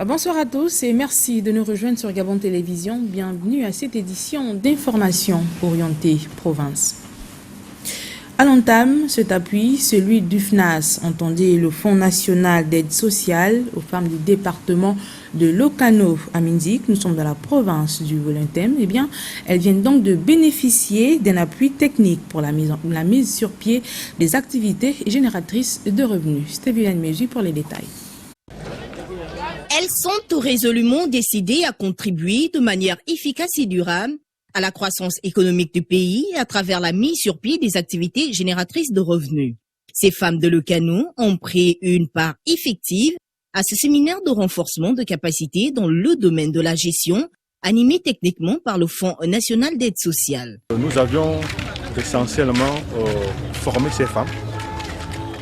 Bonsoir à tous et merci de nous rejoindre sur Gabon Télévision. Bienvenue à cette édition d'information orientée province. À l'entame, cet appui, celui du FNAS, entendez le Fonds national d'aide sociale aux femmes du département de Lokano à Minzik. Nous sommes dans la province du Wolontem. Eh bien, elles viennent donc de bénéficier d'un appui technique pour la mise sur pied des activités génératrices de revenus. Stéphane Méju pour les détails. Elles sont résolument décidées à contribuer de manière efficace et durable à la croissance économique du pays à travers la mise sur pied des activités génératrices de revenus. Ces femmes de Lokano ont pris une part effective à ce séminaire de renforcement de capacités dans le domaine de la gestion, animé techniquement par le Fonds national d'aide sociale. Nous avions essentiellement formé ces femmes,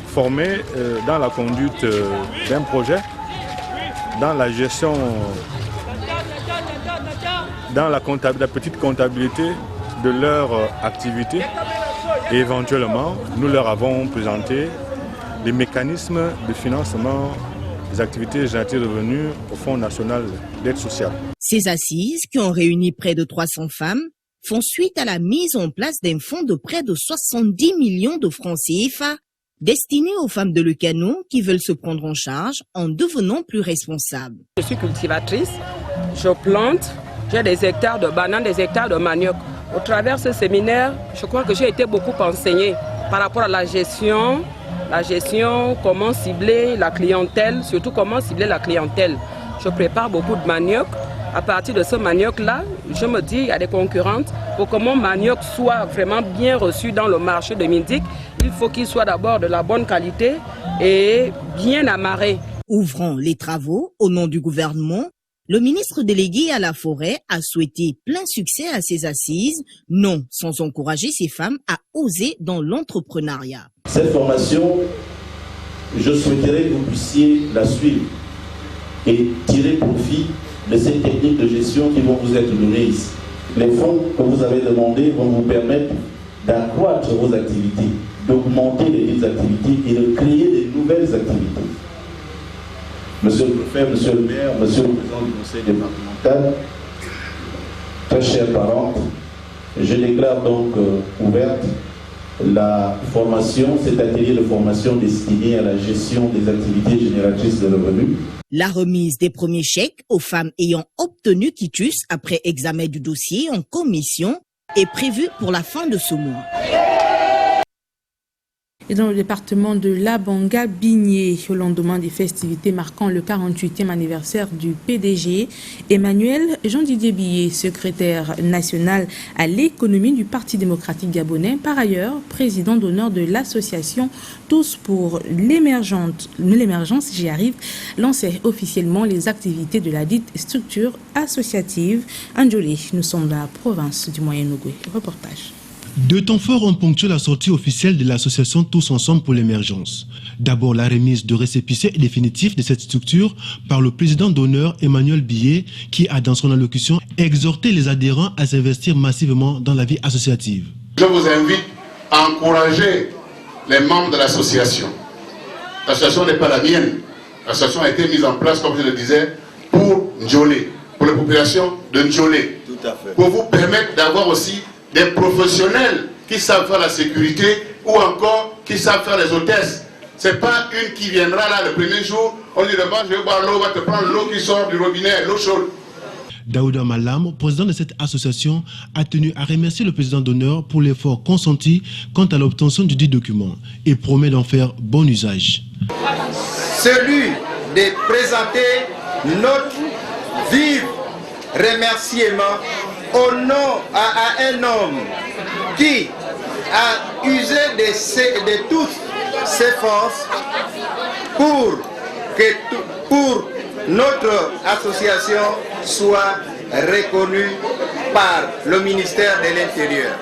formées dans la conduite d'un projet, dans la gestion, dans la petite comptabilité de leur activité. Et éventuellement, nous leur avons présenté les mécanismes de financement des activités génératrices de revenus au Fonds national d'aide sociale. Ces assises, qui ont réuni près de 300 femmes, font suite à la mise en place d'un fonds de près de 70 millions de francs CFA destiné aux femmes de Lokano qui veulent se prendre en charge en devenant plus responsables. Je suis cultivatrice, je plante, j'ai des hectares de bananes, des hectares de manioc. Au travers de ce séminaire, je crois que j'ai été beaucoup enseignée par rapport à la gestion, comment cibler la clientèle, surtout comment cibler la clientèle. Je prépare beaucoup de manioc. À partir de ce manioc-là, je me dis à des concurrentes, pour que mon manioc soit vraiment bien reçu dans le marché de Minzik, il faut qu'il soit d'abord de la bonne qualité et bien amarré. Ouvrant les travaux au nom du gouvernement, le ministre délégué à la forêt a souhaité plein succès à ces assises, non sans encourager ces femmes à oser dans l'entrepreneuriat. Cette formation, je souhaiterais que vous puissiez la suivre et tirer profit de ces techniques de gestion qui vont vous être données ici. Les fonds que vous avez demandés vont vous permettre d'accroître vos activités, d'augmenter les activités et de créer de nouvelles activités. Monsieur le préfet, monsieur le maire, monsieur le président du conseil départemental, très chers parents, je déclare donc ouverte la formation, cet atelier de formation destiné à la gestion des activités génératrices de revenus. La remise des premiers chèques aux femmes ayant obtenu quitus après examen du dossier en commission est prévue pour la fin de ce mois. Et dans le département de Labanga-Bigné, au lendemain des festivités marquant le 48e anniversaire du PDG, Emmanuel Jean-Didier Billet, secrétaire national à l'économie du Parti démocratique gabonais, par ailleurs président d'honneur de l'association Tous pour l'émergence, j'y arrive, lançait officiellement les activités de la dite structure associative. Anjolé, nous sommes dans la province du Moyen-Ogooué. Reportage. Deux temps forts ont ponctué la sortie officielle de l'association Tous Ensemble pour l'émergence. D'abord la remise de récépissé définitif de cette structure par le président d'honneur Emmanuel Billet qui a dans son allocution exhorté les adhérents à s'investir massivement dans la vie associative. Je vous invite à encourager les membres de l'association. L'association n'est pas la mienne. L'association a été mise en place, comme je le disais, pour Ndjolé, pour la population de Ndjolé. Tout à fait. Pour vous permettre d'avoir aussi des professionnels qui savent faire la sécurité ou encore qui savent faire les hôtesses. Ce n'est pas une qui viendra là le premier jour, on lui demande je vais boire l'eau, on va te prendre l'eau qui sort du robinet, l'eau chaude. Daouda Malam, président de cette association, a tenu à remercier le président d'honneur pour l'effort consenti quant à l'obtention du dit document et promet d'en faire bon usage. Celui de présenter notre vive remerciement au nom à un homme qui a usé de toutes ses forces pour notre association soit reconnue par le ministère de l'Intérieur.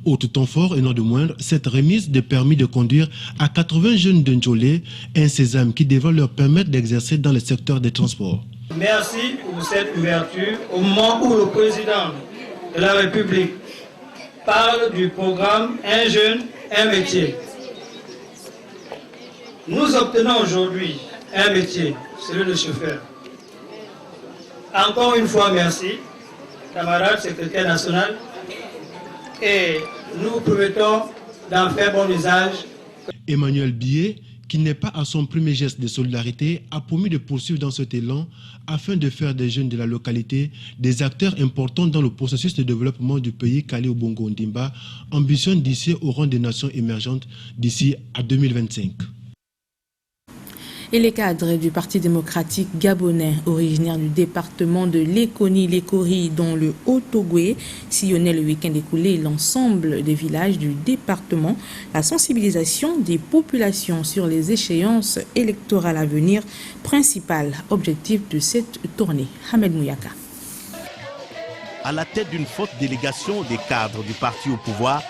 Autre temps fort et non de moindre, cette remise des permis de conduire à 80 jeunes de Ndjolé, un sésame qui devrait leur permettre d'exercer dans le secteur des transports. Merci pour cette ouverture au moment où le président de la République parle du programme Un jeune, un métier. Nous obtenons aujourd'hui un métier, celui de chauffeur. Encore une fois, merci, camarade secrétaire national, et nous promettons d'en faire bon usage. Emmanuel Billet, qui n'est pas à son premier geste de solidarité, a promis de poursuivre dans cet élan afin de faire des jeunes de la localité des acteurs importants dans le processus de développement du pays qu'Ali Bongo Ondimba ambitionne d'ici au rang des nations émergentes d'ici à 2025. Et les cadres du Parti démocratique gabonais, originaires du département de Lekoni-Lekori, dont le Haut-Togoué, sillonnaient le week-end écoulé l'ensemble des villages du département. La sensibilisation des populations sur les échéances électorales à venir, principal objectif de cette tournée. Ahmed Mouyaka. À la tête d'une forte délégation des cadres du parti au pouvoir,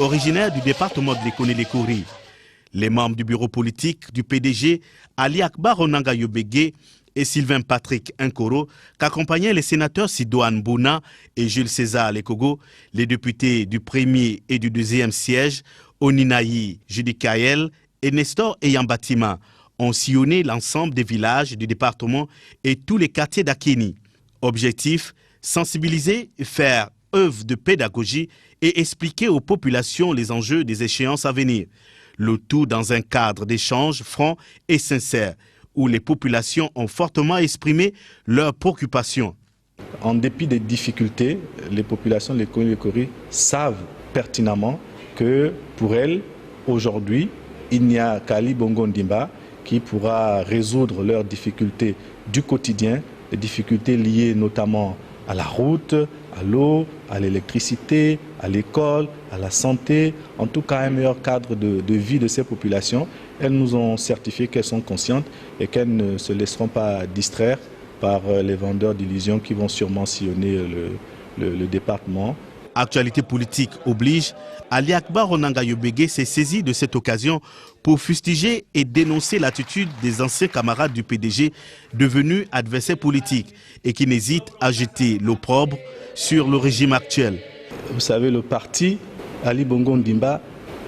originaires du département de Lekoni-Lekori, les membres du bureau politique du PDG, Ali Akbar Onanga Yobege et Sylvain Patrick Nkoro, qu'accompagnaient les sénateurs Sidouane Bouna et Jules César Lekogo, les députés du premier et du deuxième siège, Oninaï Judikaël et Nestor Eyambatima, ont sillonné l'ensemble des villages du département et tous les quartiers d'Akeni. Objectif, sensibiliser, faire œuvre de pédagogie et expliquer aux populations les enjeux des échéances à venir. Le tout dans un cadre d'échange franc et sincère, où les populations ont fortement exprimé leurs préoccupations. En dépit des difficultés, les populations de Lekoni-Lekori savent pertinemment que pour elles, aujourd'hui, il n'y a qu'Ali Bongo Ondimba qui pourra résoudre leurs difficultés du quotidien, les difficultés liées notamment à la route, à l'eau, à l'électricité, à l'école, à la santé, en tout cas un meilleur cadre de vie de ces populations. Elles nous ont certifié qu'elles sont conscientes et qu'elles ne se laisseront pas distraire par les vendeurs d'illusions qui vont sûrement sillonner le département. Actualité politique oblige, Ali Akbar Onanga Yobege s'est saisi de cette occasion pour fustiger et dénoncer l'attitude des anciens camarades du PDG devenus adversaires politiques et qui n'hésitent à jeter l'opprobre sur le régime actuel. Vous savez, le parti, Ali Bongo Ondimba,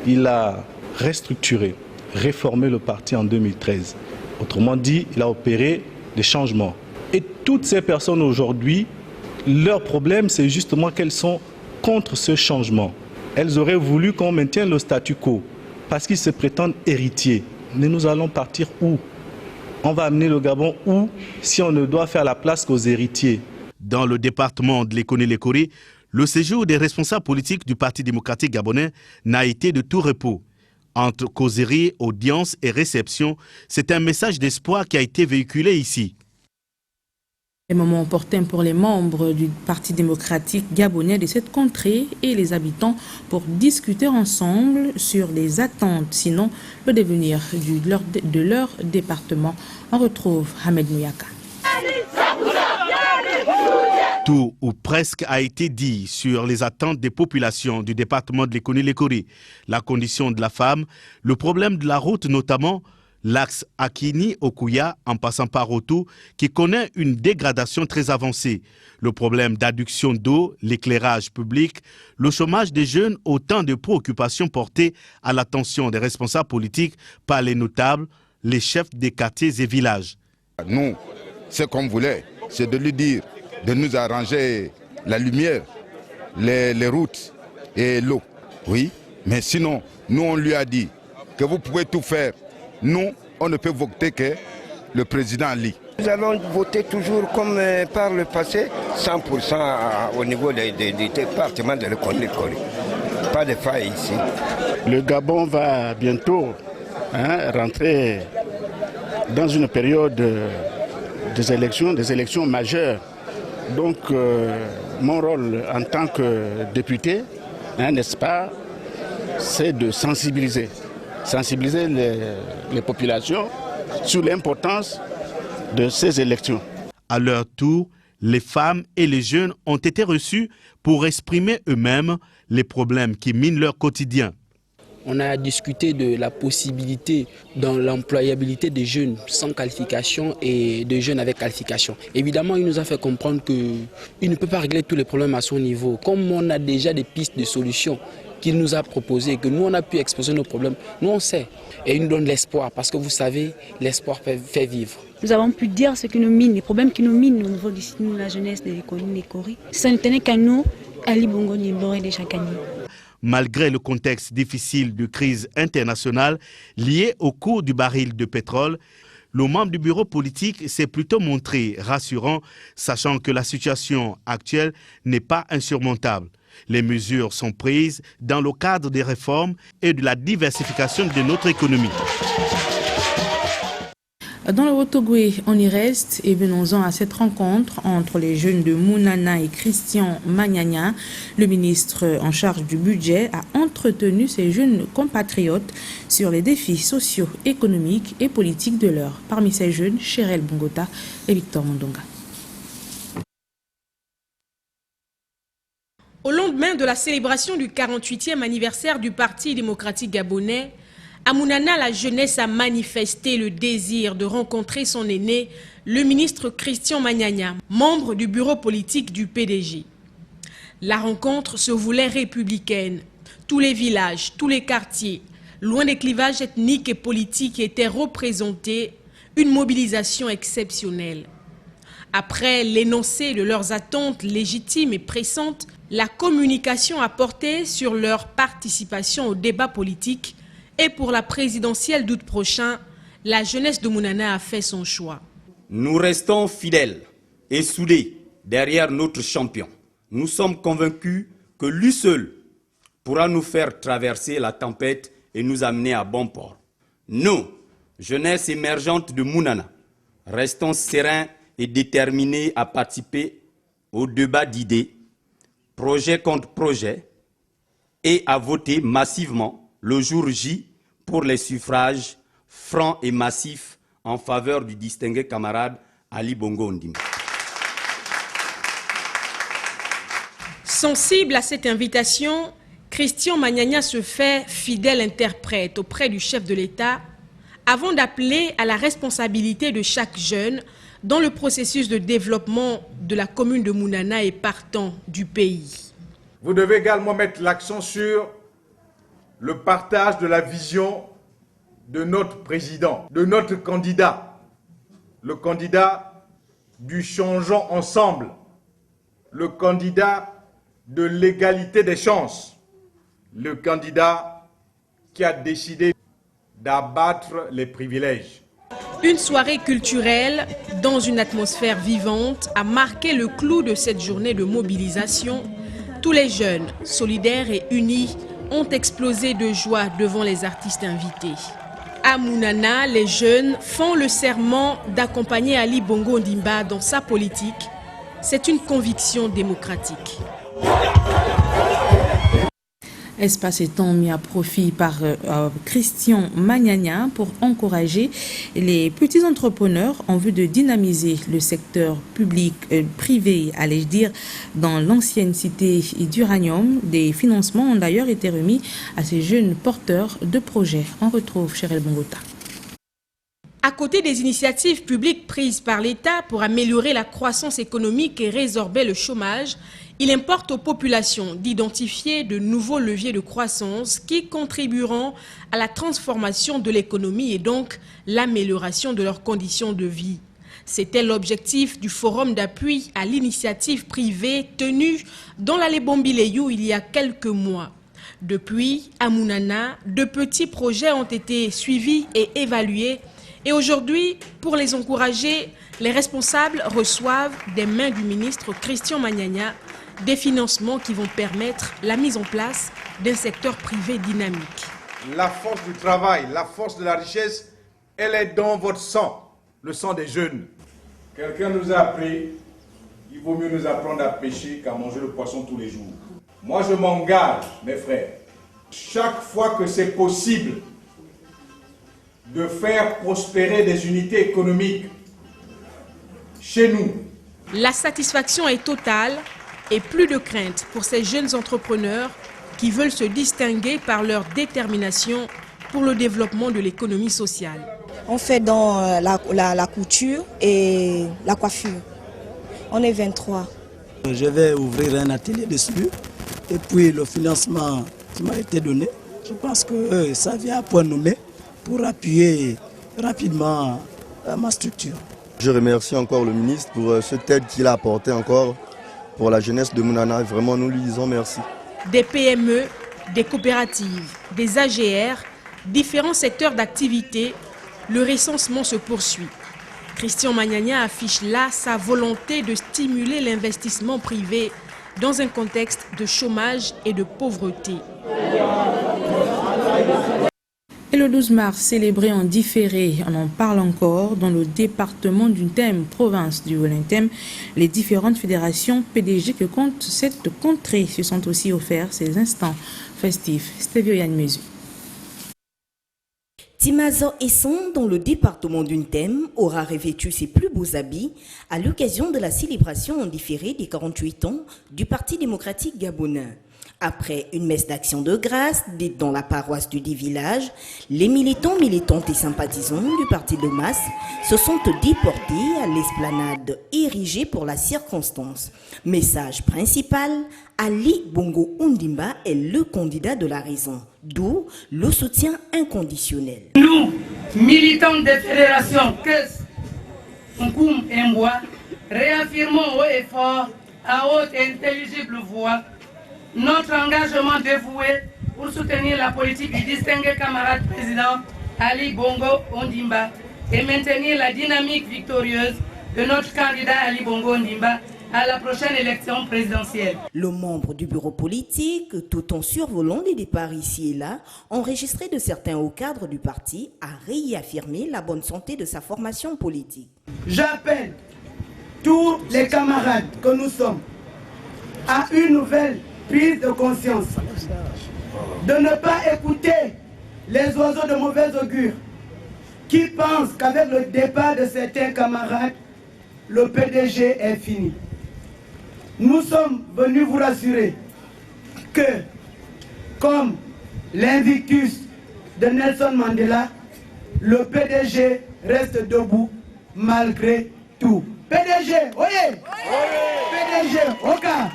il a restructuré, réformé le parti en 2013. Autrement dit, il a opéré des changements. Et toutes ces personnes aujourd'hui, leur problème, c'est justement qu'elles sont contre ce changement. Elles auraient voulu qu'on maintienne le statu quo parce qu'ils se prétendent héritiers. Mais nous allons partir où? On va amener le Gabon où si on ne doit faire la place qu'aux héritiers? Dans le département de Lekoni-Lekori, le séjour des responsables politiques du Parti démocratique gabonais n'a été de tout repos. Entre causerie, audience et réception, c'est un message d'espoir qui a été véhiculé ici. Un moment opportun pour les membres du Parti démocratique gabonais de cette contrée et les habitants pour discuter ensemble sur les attentes, sinon le devenir de leur département. On retrouve Ahmed Mouyaka. Tout ou presque a été dit sur les attentes des populations du département de Lekoni-Lekori. La condition de la femme, le problème de la route notamment, l'axe Akini-Okuya en passant par Otou qui connaît une dégradation très avancée. Le problème d'adduction d'eau, l'éclairage public, le chômage des jeunes, autant de préoccupations portées à l'attention des responsables politiques par les notables, les chefs des quartiers et villages. Nous, ce qu'on voulait, c'est de lui dire de nous arranger la lumière, les routes et l'eau. Oui, mais sinon, nous on lui a dit que vous pouvez tout faire. Nous, on ne peut voter que le président Ali. Nous allons voter toujours comme par le passé, 100% au niveau des départements de Lekoni-Lekori. Pas de faille ici. Le Gabon va bientôt rentrer dans une période des élections majeures. Donc, mon rôle en tant que député, n'est-ce pas, c'est de sensibiliser les populations sur l'importance de ces élections. À leur tour, les femmes et les jeunes ont été reçus pour exprimer eux-mêmes les problèmes qui minent leur quotidien. On a discuté de la possibilité dans l'employabilité des jeunes sans qualification et de jeunes avec qualification. Évidemment, il nous a fait comprendre qu'il ne peut pas régler tous les problèmes à son niveau. Comme on a déjà des pistes de solutions, qu'il nous a proposé, que nous on a pu exposer nos problèmes, nous on sait. Et il nous donne l'espoir, parce que vous savez, l'espoir fait vivre. Nous avons pu dire ce qui nous mine, les problèmes qui nous minent au niveau de la jeunesse de l'économie des Coris. Ça ne tenait qu'à nous, Ali Bongo Ndimba et de chaque année. Malgré le contexte difficile de crise internationale lié au cours du baril de pétrole, le membre du bureau politique s'est plutôt montré rassurant, sachant que la situation actuelle n'est pas insurmontable. Les mesures sont prises dans le cadre des réformes et de la diversification de notre économie. Dans le Haut-Ogooué, on y reste et venons-en à cette rencontre entre les jeunes de Mounana et Christian Magnagna. Le ministre en charge du budget a entretenu ses jeunes compatriotes sur les défis sociaux, économiques et politiques de l'heure. Parmi ces jeunes, Chérel Bongota et Victor Mondonga. Au lendemain de la célébration du 48e anniversaire du Parti démocratique gabonais, à Mounana, la jeunesse a manifesté le désir de rencontrer son aîné, le ministre Christian Magnagna, membre du bureau politique du PDG. La rencontre se voulait républicaine. Tous les villages, tous les quartiers, loin des clivages ethniques et politiques, étaient représentés, une mobilisation exceptionnelle. Après l'énoncé de leurs attentes légitimes et pressantes, la communication a porté sur leur participation au débat politique. Et pour la présidentielle d'août prochain, la jeunesse de Mounana a fait son choix. Nous restons fidèles et soudés derrière notre champion. Nous sommes convaincus que lui seul pourra nous faire traverser la tempête et nous amener à bon port. Nous, jeunesse émergente de Mounana, restons sereins et déterminés à participer au débat d'idées, projet contre projet, et à voter massivement le jour J pour les suffrages francs et massifs en faveur du distingué camarade Ali Bongo Ndimba. Sensible à cette invitation, Christian Magnagna se fait fidèle interprète auprès du chef de l'État avant d'appeler à la responsabilité de chaque jeune dans le processus de développement de la commune de Mounana et partant du pays. Vous devez également mettre l'accent sur le partage de la vision de notre président, de notre candidat, le candidat du changeons ensemble, le candidat de l'égalité des chances, le candidat qui a décidé d'abattre les privilèges. Une soirée culturelle dans une atmosphère vivante a marqué le clou de cette journée de mobilisation. Tous les jeunes, solidaires et unis, ont explosé de joie devant les artistes invités. À Mounana, les jeunes font le serment d'accompagner Ali Bongo Ndimba dans sa politique. C'est une conviction démocratique. Espace et temps mis à profit par Christian Magnagna pour encourager les petits entrepreneurs en vue de dynamiser le secteur public, privé, allais-je dire, dans l'ancienne cité d'Uranium. Des financements ont d'ailleurs été remis à ces jeunes porteurs de projets. On retrouve Chérel Bongota. À côté des initiatives publiques prises par l'État pour améliorer la croissance économique et résorber le chômage, il importe aux populations d'identifier de nouveaux leviers de croissance qui contribueront à la transformation de l'économie et donc l'amélioration de leurs conditions de vie. C'était l'objectif du forum d'appui à l'initiative privée tenu dans l'allée Bombileyou il y a quelques mois. Depuis, à Mounana, de petits projets ont été suivis et évalués. Et aujourd'hui, pour les encourager, les responsables reçoivent des mains du ministre Christian Magnagna des financements qui vont permettre la mise en place d'un secteur privé dynamique. La force du travail, la force de la richesse, elle est dans votre sang, le sang des jeunes. Quelqu'un nous a appris, il vaut mieux nous apprendre à pêcher qu'à manger le poisson tous les jours. Moi je m'engage, mes frères, chaque fois que c'est possible, de faire prospérer des unités économiques chez nous. La satisfaction est totale et plus de crainte pour ces jeunes entrepreneurs qui veulent se distinguer par leur détermination pour le développement de l'économie sociale. On fait dans la couture et la coiffure. On est 23. Je vais ouvrir un atelier dessus et puis le financement qui m'a été donné. Je pense que ça vient à point nommé pour appuyer rapidement ma structure. Je remercie encore le ministre pour cette aide qu'il a apportée encore pour la jeunesse de Mounana. Vraiment, nous lui disons merci. Des PME, des coopératives, des AGR, différents secteurs d'activité, le recensement se poursuit. Christian Magnagna affiche là sa volonté de stimuler l'investissement privé dans un contexte de chômage et de pauvreté. Et le 12 mars, célébré en différé, on en parle encore dans le département d'Untem, province du Wolontem. Les différentes fédérations PDG que compte cette contrée se sont aussi offerts ces instants festifs. Stevio Yann Mesu. Timazo Esson, dans le département d'Untem, aura revêtu ses plus beaux habits à l'occasion de la célébration en différé des 48 ans du Parti démocratique gabonais. Après une messe d'action de grâce dite dans la paroisse du dit village, les militants, militantes et sympathisants du parti de masse se sont déportés à l'esplanade érigée pour la circonstance. Message principal, Ali Bongo Ondimba est le candidat de la raison, d'où le soutien inconditionnel. Nous, militants des fédérations KES, Nkoum et Mboa, réaffirmons haut et fort, à haute et intelligible voix, notre engagement dévoué pour soutenir la politique du distingué camarade président Ali Bongo Ondimba et maintenir la dynamique victorieuse de notre candidat Ali Bongo Ondimba à la prochaine élection présidentielle. Le membre du bureau politique, tout en survolant les départs ici et là, enregistré de certains hauts cadres du parti, a réaffirmé la bonne santé de sa formation politique. J'appelle tous les camarades que nous sommes à une nouvelle prise de conscience, de ne pas écouter les oiseaux de mauvais augure qui pensent qu'avec le départ de certains camarades, le PDG est fini. Nous sommes venus vous rassurer que, comme l'invictus de Nelson Mandela, le PDG reste debout malgré tout. PDG, oyez! PDG, Oka!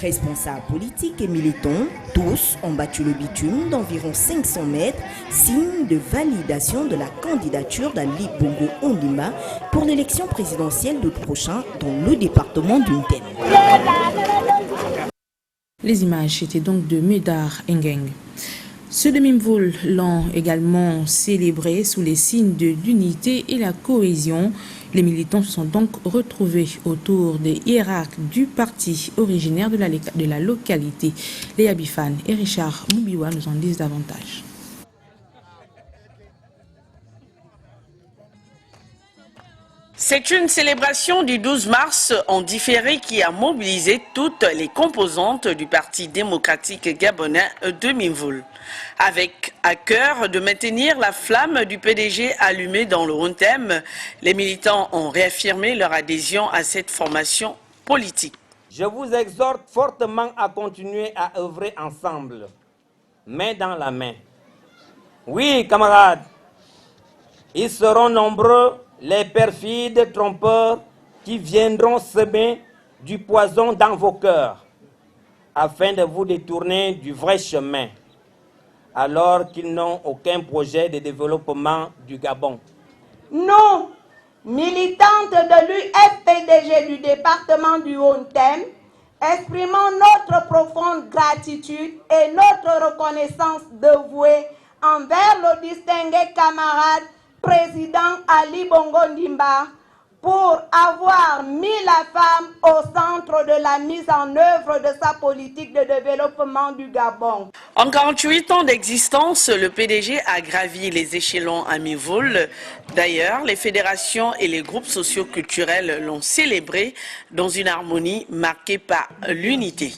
Responsables politiques et militants, tous ont battu le bitume d'environ 500 mètres, signe de validation de la candidature d'Ali Bongo Ondimba pour l'élection présidentielle d'août prochain dans le département d'Untem. Les images étaient donc de Médard Engeng. Ceux de Mimvoul l'ont également célébré sous les signes de l'unité et la cohésion. Les militants se sont donc retrouvés autour des hiérarques du parti originaire de la localité. Léa Bifan et Richard Moubiwa nous en disent davantage. C'est une célébration du 12 mars en différé qui a mobilisé toutes les composantes du Parti démocratique gabonais de Mimvoul. Avec à cœur de maintenir la flamme du PDG allumée dans le Wolontem, les militants ont réaffirmé leur adhésion à cette formation politique. Je vous exhorte fortement à continuer à œuvrer ensemble, main dans la main. Oui, camarades, ils seront nombreux, les perfides trompeurs qui viendront semer du poison dans vos cœurs, afin de vous détourner du vrai chemin, alors qu'ils n'ont aucun projet de développement du Gabon. Nous, militantes de l'UFPDG du département du Wolontem, exprimons notre profonde gratitude et notre reconnaissance dévouée envers le distingué camarade président Ali Bongo Ondimba pour avoir mis la femme au centre de la mise en œuvre de sa politique de développement du Gabon. En 48 ans d'existence, le PDG a gravi les échelons à Mimvoul. D'ailleurs, les fédérations et les groupes socioculturels l'ont célébré dans une harmonie marquée par l'unité.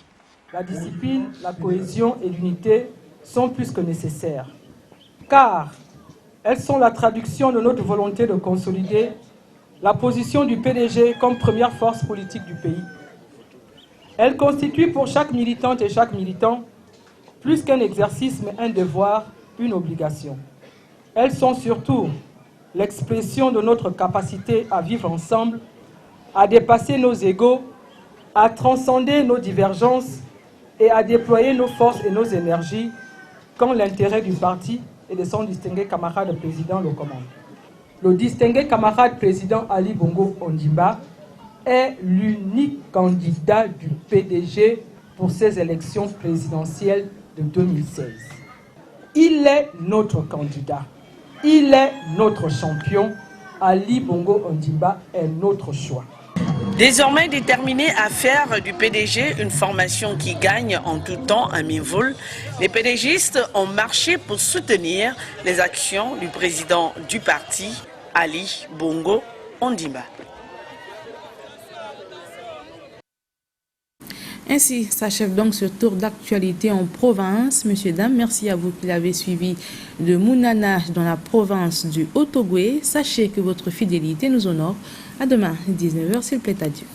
La discipline, la cohésion et l'unité sont plus que nécessaires, car elles sont la traduction de notre volonté de consolider la position du PDG comme première force politique du pays. Elles constituent pour chaque militante et chaque militant plus qu'un exercice, mais un devoir, une obligation. Elles sont surtout l'expression de notre capacité à vivre ensemble, à dépasser nos égos, à transcender nos divergences et à déployer nos forces et nos énergies quand l'intérêt du parti et de son distingué camarade président le commande. Le distingué camarade président Ali Bongo Ondimba est l'unique candidat du PDG pour ces élections présidentielles de 2016. Il est notre candidat, il est notre champion. Ali Bongo Ondimba est notre choix. Désormais déterminés à faire du PDG une formation qui gagne en tout temps un mi-vol, les PDGistes ont marché pour soutenir les actions du président du parti, Ali Bongo Ondimba. Ainsi s'achève donc ce tour d'actualité en province. Monsieur, dames, merci à vous qui l'avez suivi de Mounana dans la province du Haut-Ogooué. Sachez que votre fidélité nous honore. À demain, 19h, s'il plaît à Dieu.